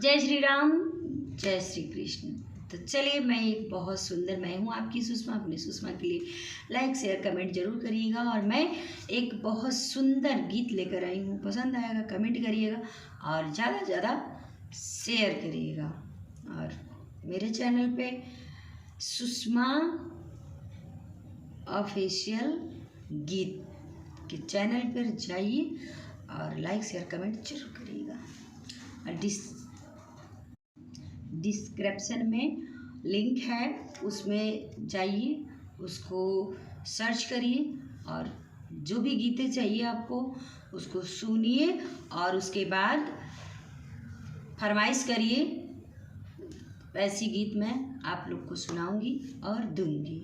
जय श्री राम, जय श्री कृष्ण। तो चलिए, मैं हूँ आपकी सुषमा। अपनी सुषमा के लिए लाइक शेयर कमेंट जरूर करिएगा। और मैं एक बहुत सुंदर गीत लेकर आई हूँ, पसंद आएगा कमेंट करिएगा और ज़्यादा से ज़्यादा शेयर करिएगा। और मेरे चैनल पे सुषमा ऑफिशियल गीत के चैनल पर जाइए और लाइक शेयर कमेंट जरूर करिएगा। और डिस्क्रिप्शन में लिंक है, उसमें जाइए, उसको सर्च करिए और जो भी गीतें चाहिए आपको उसको सुनिए और उसके बाद फरमाइश करिए। वैसी गीत मैं आप लोग को सुनाऊंगी और दूंगी।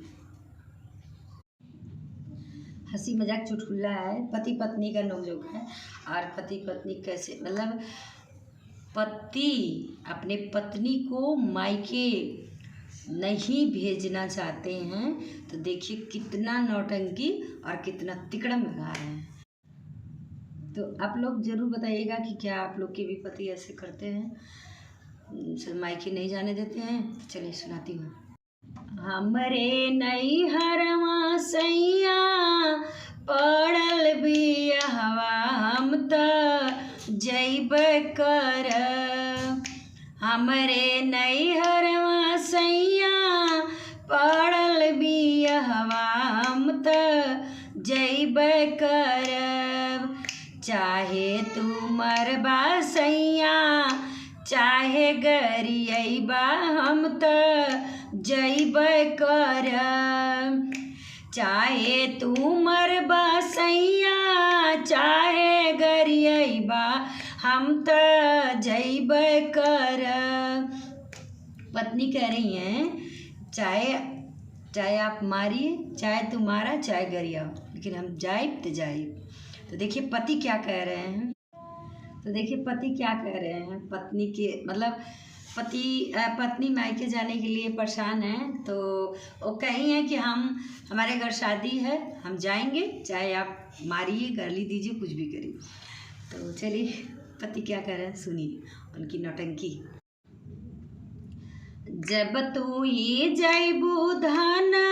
हंसी मजाक चुटकुला है, पति पत्नी का नोक-झोंक है। और पति पत्नी कैसे, मतलब पति अपने पत्नी को मायके नहीं भेजना चाहते हैं, तो देखिए कितना नौटंकी और कितना तिकड़म लगा रहे हैं। तो आप लोग ज़रूर बताइएगा कि क्या आप लोग के भी पति ऐसे करते हैं, मायके नहीं जाने देते हैं। तो चलिए सुनाती हूँ। हमरे नैहरवा सैया पड़ल बियहवा, हम त जइबे करब। हमरे नैहरवा सैया पड़ल बियहवा, हम त जइबे करब। चाहे तू मरबा सैया चाहे गरियबा, हम त जइबे करब। चाहे तू मरबा सैया चाहे गरियबा, हम त जइबे करब। पत्नी कह रही हैं चाहे आप मारिए, चाहे तू मारा, चाहे गरिया, लेकिन हम जाइब तो जाइब। तो देखिए पति क्या कह रहे हैं। पत्नी के मतलब पत्नी मायके जाने के लिए परेशान है। तो वो कही है कि हमारे घर शादी है, हम जाएंगे, चाहे आप मारिए, गाली दीजिए, कुछ भी करिए। तो चलिए पति क्या कह रहे हैं, सुनिए उनकी नौटंकी। जब तू ये जइबू धाना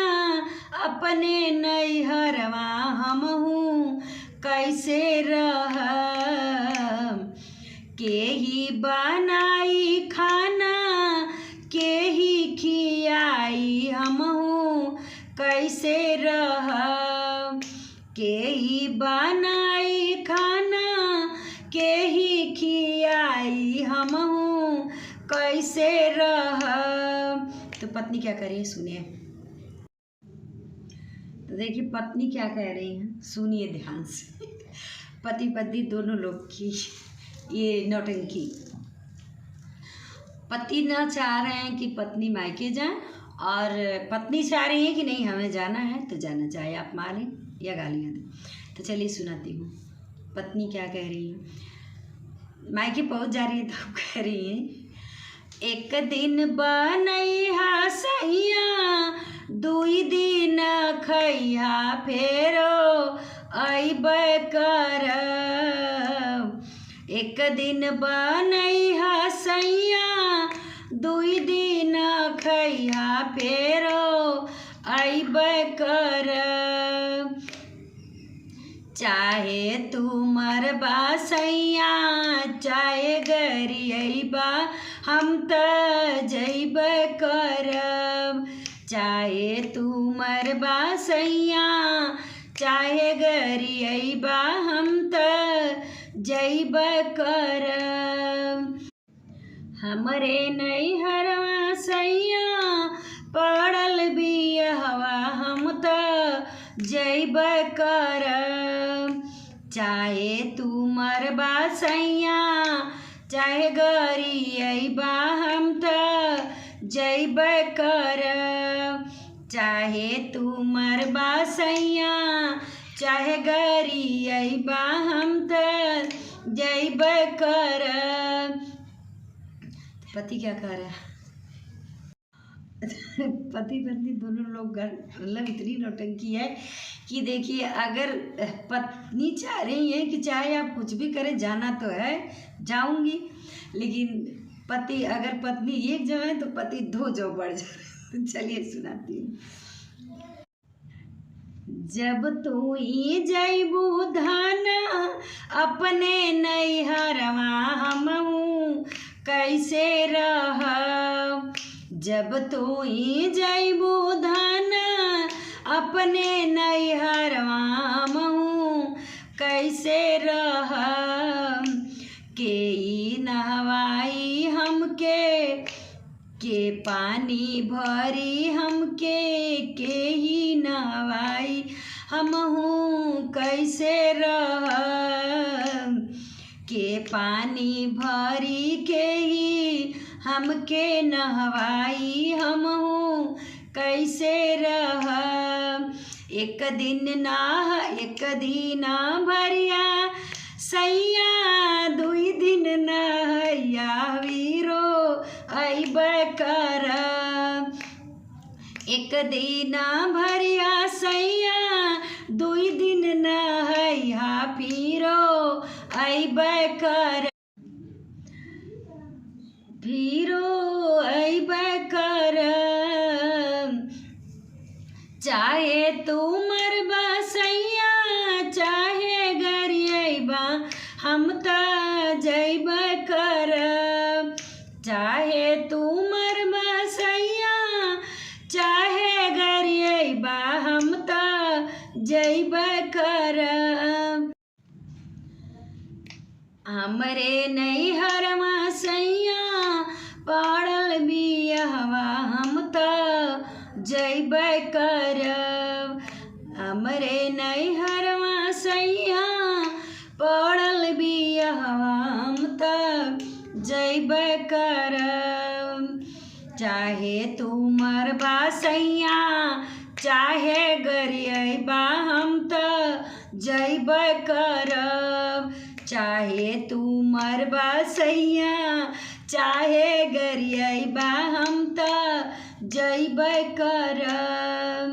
अपने नैहरवा, हमहू कैसे रहब। के ही बनाई खाना, के ही खियाई, हमहू कैसे रहब। के ही बनाई खाना, के ही खियाई, हमहू कैसे रहब। तो पत्नी क्या कर रही है, सुनिए। तो देखिए पत्नी क्या कह रही हैं, सुनिए ध्यान से। पति पत्नी दोनों लोग की ये नौटंकी। पति ना चाह रहे हैं कि पत्नी मायके जाए, और पत्नी चाह रही है कि नहीं हमें जाना है तो जाना, चाहे आप मारें या गालियाँ दें। तो चलिए सुनाती हूँ पत्नी क्या कह रही है। मायके पहुँच जा रही है तो कह रही है, एक दिन बनैहा सैया, दुई दिन खैहा, फेरो अइबे करब। एक दिन बनैहा सैया, दुई दिन खैहा, फेरो अइबे करब। चाहे तू मरबा सैया चाहे गरियबा, हम त जइबे करब। चाहे तू मरबा सैया चाहे गरियबा, हम त जइबे करब। हमरे नैहरवा सैया पड़ल बियहवा, हम त जइबे करब। चाहे तू मरबा सैया चाहे गरियबा, हम त जइबे करब। चाहे तू मरबा सैया चाहे गरियबा, हम त जइबे करब। पति क्या कह रहा है। पति पत्नी दोनों लोग मतलब इतनी नौटंकी है कि देखिए, अगर पत्नी चाह रही है कि चाहे आप कुछ भी करें, जाना तो है, जाऊंगी, लेकिन पति अगर पत्नी एक जो है तो पति 2 जो बढ़ जाए। चलिए सुनाती हूँ। जब तू ई जइबू धाना अपने नैहरवा हमहू कैसे रहब। जब तू ई जइबू धाना अपने नैहरवा हमहू कैसे रहब। के ई नहवाई हमके के पानी भरी हमके के ही नहवाई हमहू कैसे रहब। के पानी भरी के ही हमके नहवाई हमहू कैसे रहब। एक दिन भरिया सैया 2 दिन नहैया वीरो अइबे करब। एक दिन भरिया सैया 2 दिन नहैया फिरो अइबे करब। चाहे तू मरबा सैया चाहे गरियबा हम त जइबे करब। चाहे तू मरबा सैया चाहे गरियबा हम त जइबे करब। हमरे नैहरवा सैया पड़ल बियहवा हम त जइबे करब। हमरे नैहरवा सैया पड़ल बियहवा हम त जइबे करब। चाहे तू मरबा सैया चाहे गरियबा हम त जइबे करब। चाहे तू मरबा सैया चाहे गरियबा हम त जइबे करब।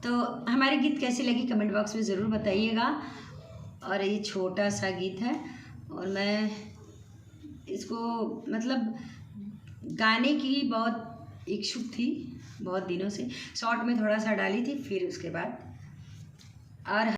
तो हमारे गीत कैसी लगी कमेंट बॉक्स में ज़रूर बताइएगा। और ये छोटा सा गीत है और मैं इसको मतलब गाने की बहुत इच्छुक थी बहुत दिनों से। शॉर्ट में थोड़ा सा डाली थी फिर उसके बाद और